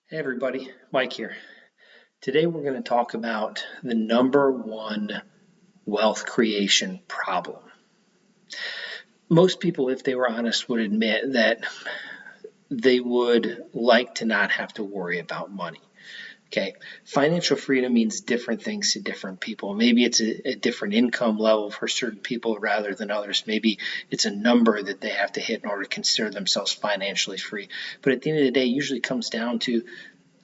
Hey everybody, Mike here. Today we're going to talk about the number one wealth creation problem. Most people, if they were honest, would admit that they would like to not have to worry about money. Okay, financial freedom means different things to different people. Maybe it's a different income level for certain people rather than others. Maybe it's a number that they have to hit in order to consider themselves financially free. But at the end of the day, it usually comes down to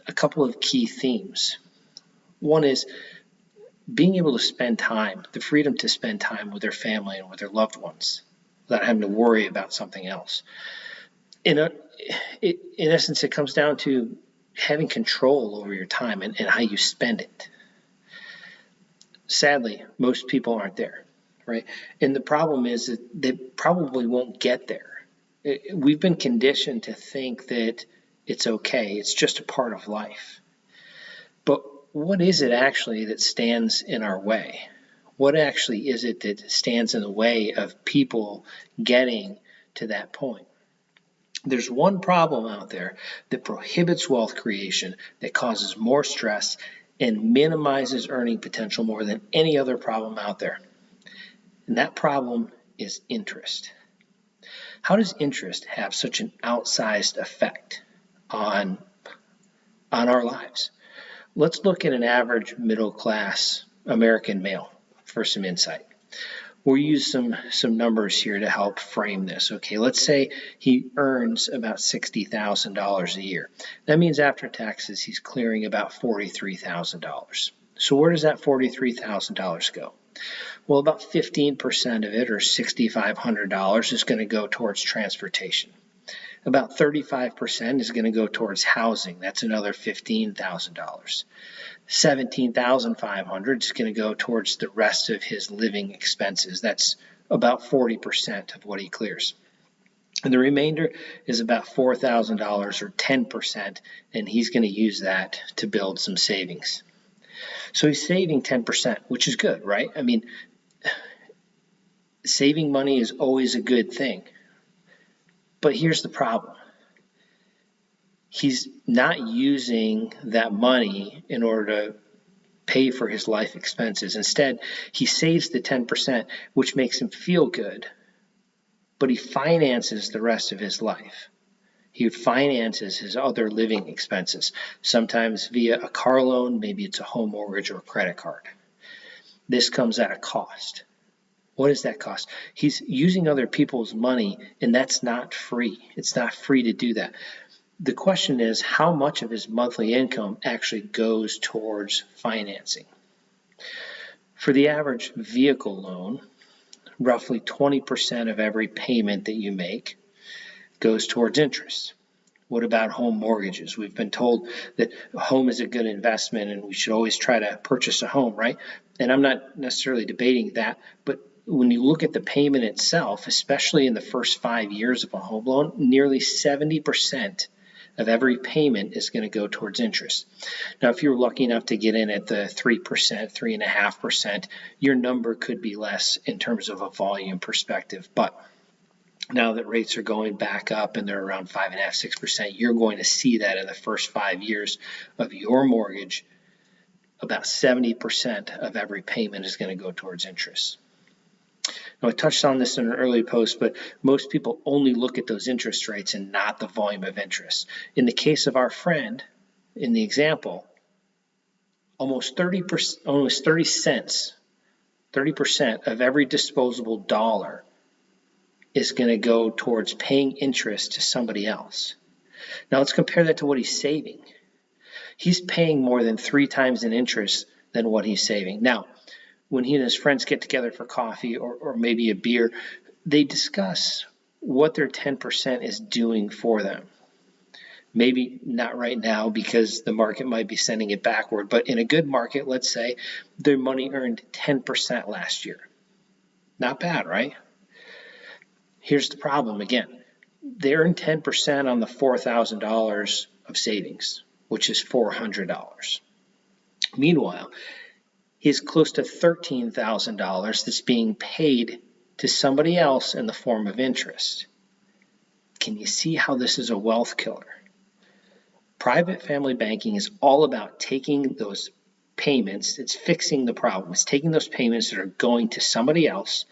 a couple of key themes. One is being able to spend time, the freedom to spend time with their family and with their loved ones without having to worry about something else. In essence, it comes down to having control over your time and how you spend it. Sadly, most people aren't there, right? And the problem is that they probably won't get there. We've been conditioned to think that it's okay, it's just a part of life. But what is it actually that stands in our way? What actually is it that stands in the way of people getting to that point? There's one problem out there that prohibits wealth creation, that causes more stress, and minimizes earning potential more than any other problem out there. And that problem is interest. How does interest have such an outsized effect on our lives? Let's look at an average middle-class American male for some insight. We'll use some numbers here to help frame this. Okay, let's say he earns about $60,000 a year. That means after taxes, he's clearing about $43,000. So where does that $43,000 go? Well, about 15% of it, or $6,500, is going to go towards transportation. About 35% is going to go towards housing. That's another $15,000. $17,500 is going to go towards the rest of his living expenses. That's about 40% of what he clears. And the remainder is about $4,000 or 10%, and he's going to use that to build some savings. So he's saving 10%, which is good, right? I mean, saving money is always a good thing. But here's the problem. He's not using that money in order to pay for his life expenses. Instead, he saves the 10%, which makes him feel good, but he finances the rest of his life. He finances his other living expenses, sometimes via a car loan, maybe it's a home mortgage or a credit card. This comes at a cost. What does that cost? He's using other people's money, and that's not free. It's not free to do that. The question is, how much of his monthly income actually goes towards financing? For the average vehicle loan, roughly 20% of every payment that you make goes towards interest. What about home mortgages? We've been told that a home is a good investment and we should always try to purchase a home, right? And I'm not necessarily debating that, but when you look at the payment itself, especially in the first 5 years of a home loan, nearly 70% of every payment is going to go towards interest. Now, if you're lucky enough to get in at the 3%, 3.5%, your number could be less in terms of a volume perspective. But now that rates are going back up and they're around 5.5%, 6%, you're going to see that in the first 5 years of your mortgage, about 70% of every payment is going to go towards interest. Now, I touched on this in an early post, but most people only look at those interest rates and not the volume of interest. In the case of our friend, in the example, almost 30 cents, 30% of every disposable dollar is going to go towards paying interest to somebody else. Now, let's compare that to what he's saving. He's paying more than 3 times in interest than what he's saving. Now, when he and his friends get together for coffee or maybe a beer, they discuss what their 10% is doing for them. Maybe not right now because the market might be sending it backward, but in a good market, let's say their money earned 10% last year. Not bad, right? Here's the problem again. They earned 10% on the $4,000 of savings, which is $400. Meanwhile, he has close to $13,000 that's being paid to somebody else in the form of interest. Can you see how this is a wealth killer? Private family banking is all about taking those payments, it's fixing the problem. It's taking those payments that are going to somebody else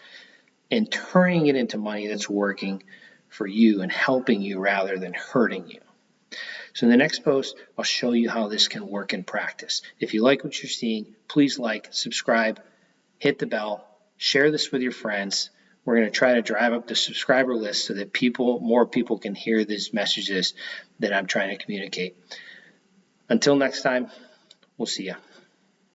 and turning it into money that's working for you and helping you rather than hurting you. So in the next post, I'll show you how this can work in practice. If you like what you're seeing, please like, subscribe, hit the bell, share this with your friends. We're going to try to drive up the subscriber list so that more people can hear these messages that I'm trying to communicate. Until next time, we'll see you.